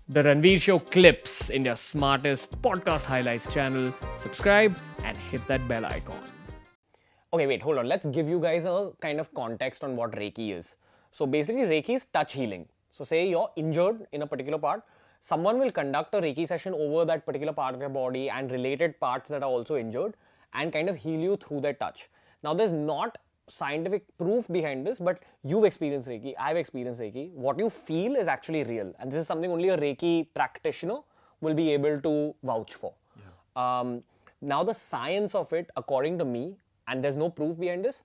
The Ranveer Show Clips, India's smartest podcast highlights channel. Subscribe and hit that bell icon. Okay, wait, hold on. Let's give you guys a kind of context on what Reiki is. So basically, Reiki is touch healing. So say you're injured in a particular part, someone will conduct a Reiki session over that particular part of your body and related parts that are also injured and kind of heal you through that touch. Now, there's not scientific proof behind this, but you've experienced Reiki, I've experienced Reiki. What you feel is actually real. And this is something only a Reiki practitioner will be able to vouch for. Now, the science of it, according to me, and there's no proof behind this,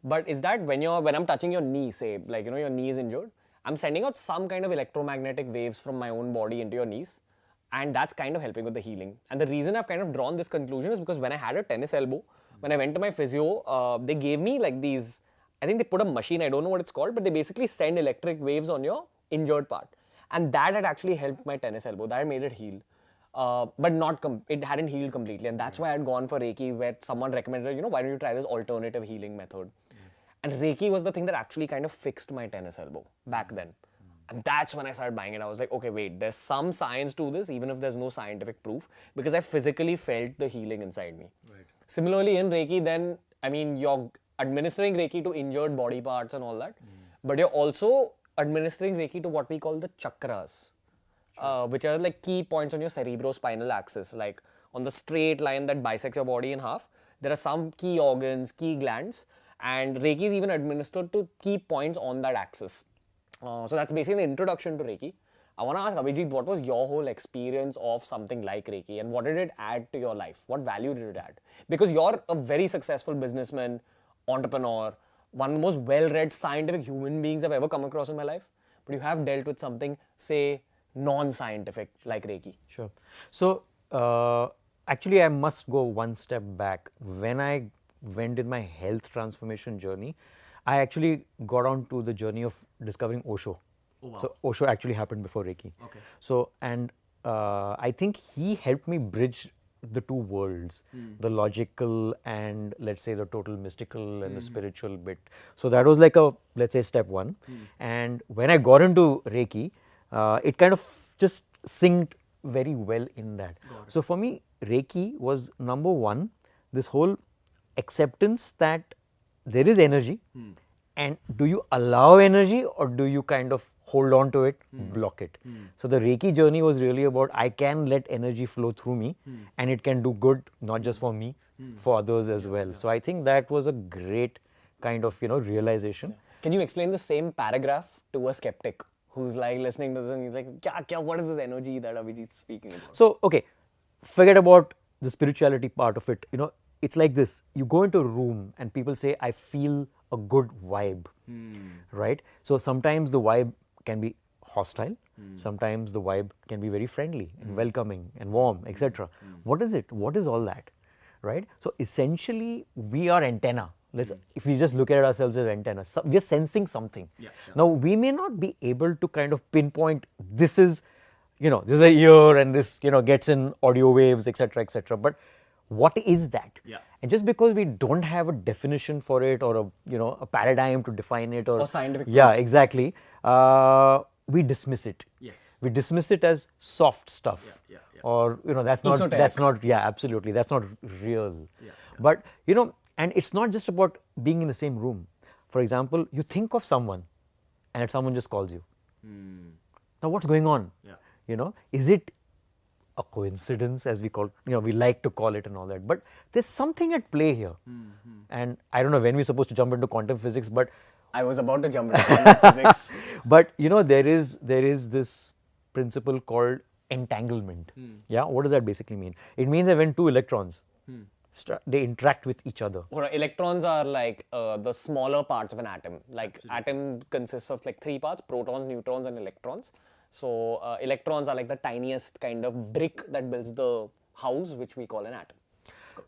but is that when I'm touching your knee, say, like, your knee is injured, I'm sending out some kind of electromagnetic waves from my own body into your knees, and that's kind of helping with the healing. And the reason I've kind of drawn this conclusion is because when I had a tennis elbow, when I went to my physio, they gave me like these, I think they put a machine, I don't know what it's called, but they basically send electric waves on your injured part. And that had actually helped my tennis elbow, that made it heal. But it hadn't healed completely, and that's why I had gone for Reiki, where someone recommended, why don't you try this alternative healing method? And Reiki was the thing that actually kind of fixed my tennis elbow back then. And that's when I started buying it. I was like, okay, wait, there's some science to this, even if there's no scientific proof, because I physically felt the healing inside me. Right. Similarly, in Reiki, then, I mean, you're administering Reiki to injured body parts and all that, but you're also administering Reiki to what we call the chakras. Which are like key points on your cerebrospinal axis. Like on the straight line that bisects your body in half, there are some key organs, key glands, and Reiki is even administered to key points on that axis. So that's basically the introduction to Reiki. I want to ask Abhijit, what was your whole experience of something like Reiki, and what did it add to your life? What value did it add? Because you're a very successful businessman, entrepreneur, one of the most well-read scientific human beings I've ever come across in my life, but you have dealt with something, say, non-scientific like Reiki. Sure. So, actually, I must go one step back. When I went in my health transformation journey, I actually got on to the journey of discovering Osho. Oh, wow. So, Osho actually happened before Reiki. Okay. So, and I think he helped me bridge the two worlds, the logical and, let's say, the total mystical and the spiritual bit. So, that was like a, let's say, step one. And when I got into Reiki, it kind of just synced very well in that. So for me, Reiki was number one, this whole acceptance that there is energy, and do you allow energy or do you kind of hold on to it, block it? So the Reiki journey was really about I can let energy flow through me and it can do good, not just for me, for others as well. So I think that was a great kind of, realization. Can you explain the same paragraph to a skeptic who's like listening to this and he's like, what is this energy that Abhijit's speaking about? So, okay, forget about the spirituality part of it. It's like this. You go into a room and people say, I feel a good vibe, right? So, sometimes the vibe can be hostile. Sometimes the vibe can be very friendly and welcoming and warm, etc. What is it? What is all that, right? So, essentially, we are antenna. If we just look at ourselves as antenna, we are sensing something. Now, we may not be able to kind of pinpoint this is, this is a ear and this, gets in audio waves, etc., etc. But what is that? And just because we don't have a definition for it or a paradigm to define it or scientific yeah, proof. exactly. We dismiss it. Yes. We dismiss it as soft stuff. Or, that's not, yeah, absolutely. That's not real. But, and it's not just about being in the same room. For example, you think of someone and someone just calls you. Now, what's going on? Is it a coincidence, as we call, we like to call it and all that. But there's something at play here. And I don't know when we're supposed to jump into quantum physics, but I was about to jump into quantum physics. But, there is this principle called entanglement. Yeah, what does that basically mean? It means that when two electrons, they interact with each other. Electrons are like the smaller parts of an atom. Like atom consists of like three parts: protons, neutrons, and electrons. So electrons are like the tiniest kind of brick that builds the house, which we call an atom.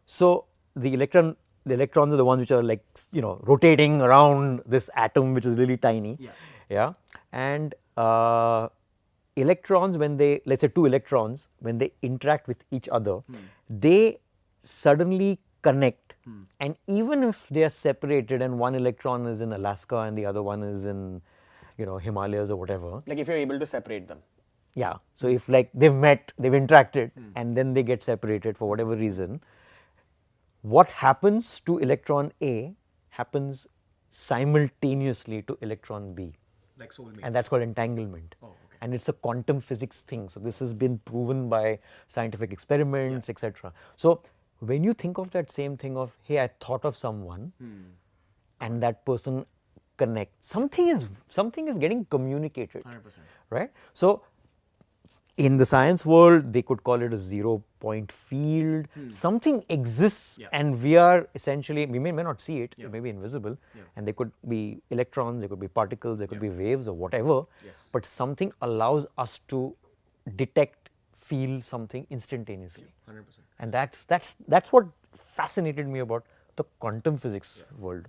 So the electrons are the ones which are like, rotating around this atom, which is really tiny. Yeah. And electrons, let's say two electrons, when they interact with each other, they suddenly connect. And even if they are separated and one electron is in Alaska and the other one is in, Himalayas or whatever. Like if you're able to separate them. Yeah. So if like they've met, they've interacted, and then they get separated for whatever reason, what happens to electron A happens simultaneously to electron B. Like soulmates. And that's called entanglement. Oh, okay. And it's a quantum physics thing. So this has been proven by scientific experiments, etc. So when you think of that same thing of, hey, I thought of someone, and that person connects, something is getting communicated. 100%. Right? So in the science world, they could call it a 0-point field. Something exists, and we are essentially, we may not see it, it may be invisible, and they could be electrons, they could be particles, they could be waves or whatever, but something allows us to detect, feel something instantaneously. 100%. And that's what fascinated me about the quantum physics world.